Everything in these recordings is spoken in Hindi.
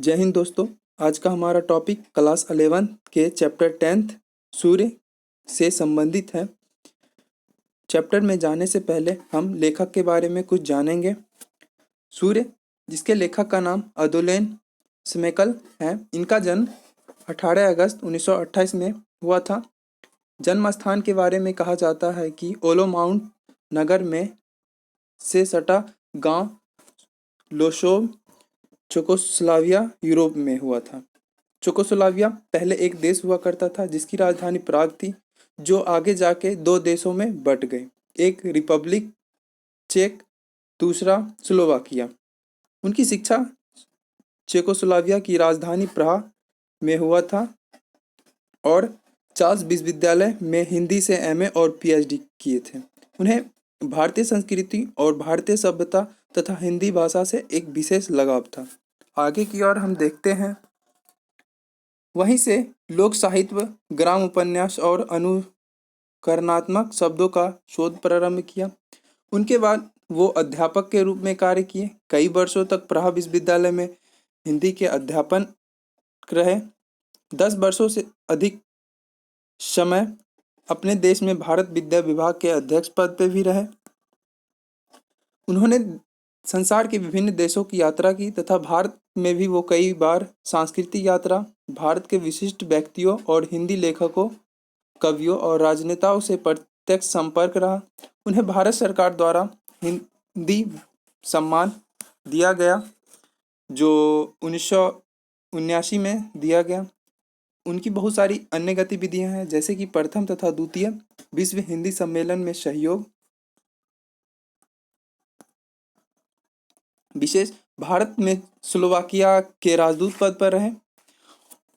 जय हिंद दोस्तों। आज का हमारा टॉपिक क्लास 11 के चैप्टर 10 सूर्य से संबंधित है। चैप्टर में जाने से पहले हम लेखक के बारे में कुछ जानेंगे। सूर्य, जिसके लेखक का नाम अदोलेन स्मेकल है, इनका जन्म 18 अगस्त 1928 में हुआ था। जन्म स्थान के बारे में कहा जाता है कि ओलोमाउंट नगर में से सटा गांव लोशोव, चेकोस्लोवाकिया, यूरोप में हुआ था। चेकोस्लोवाकिया पहले एक देश हुआ करता था जिसकी राजधानी प्राग थी, जो आगे जाके दो देशों में बट गए, एक रिपब्लिक चेक, दूसरा स्लोवाकिया। उनकी शिक्षा चेकोस्लोवाकिया की राजधानी प्राग में हुआ था और चार्ल्स विश्वविद्यालय में हिंदी से एमए और पीएचडी किए थे। उन्हें भारतीय संस्कृति और भारतीय सभ्यता तथा हिंदी भाषा से एक विशेष लगाव था। आगे की ओर हम देखते हैं। वहीं से लोक साहित्य, ग्राम उपन्यास और अनुकरणात्मक शब्दों का शोध प्रारंभ किया। उनके बाद वो अध्यापक के रूप में कार्य किए। कई वर्षों तक प्राग विश्वविद्यालय में हिंदी के अध्यापन रहे। 10 वर्षों से अधिक समय अपने देश में भारत विद्या विभाग के अध्यक्ष पद पे भी रहे। उन्होंने संसार के विभिन्न देशों की यात्रा की तथा भारत में भी वो कई बार सांस्कृतिक यात्रा, भारत के विशिष्ट व्यक्तियों और हिंदी लेखकों, कवियों और राजनेताओं से प्रत्यक्ष संपर्क रहा। उन्हें भारत सरकार द्वारा हिंदी सम्मान दिया गया, जो 1979 में दिया गया। उनकी बहुत सारी अन्य गतिविधियां हैं, जैसे कि प्रथम तथा द्वितीय विश्व हिंदी सम्मेलन में सहयोग, विशेष भारत में स्लोवाकिया के राजदूत पद पर रहे।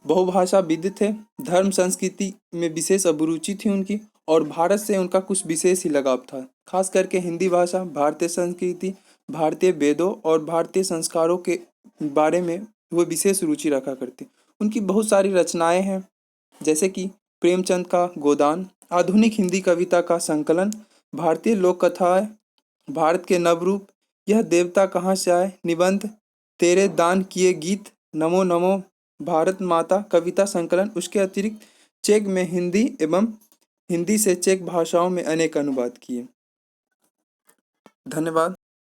बहुभाषाविद थे, धर्म संस्कृति में विशेष अभिरुचि थी उनकी और भारत से उनका कुछ विशेष ही लगाव था। खास करके हिंदी भाषा, भारतीय संस्कृति, भारतीय वेदों और भारतीय संस्कारों के बारे में वो विशेष रुचि रखा करते। उनकी बहुत सारी रचनाएं हैं, जैसे कि प्रेमचंद का गोदान, आधुनिक हिंदी कविता का संकलन, भारतीय लोक कथाएं, भारत के नवरूप, यह देवता कहाँ से आए, निबंध, तेरे दान किए गीत, नमो नमो, भारत माता कविता संकलन। उसके अतिरिक्त चेक में हिंदी एवं हिंदी से चेक भाषाओं में अनेक अनुवाद किए। धन्यवाद।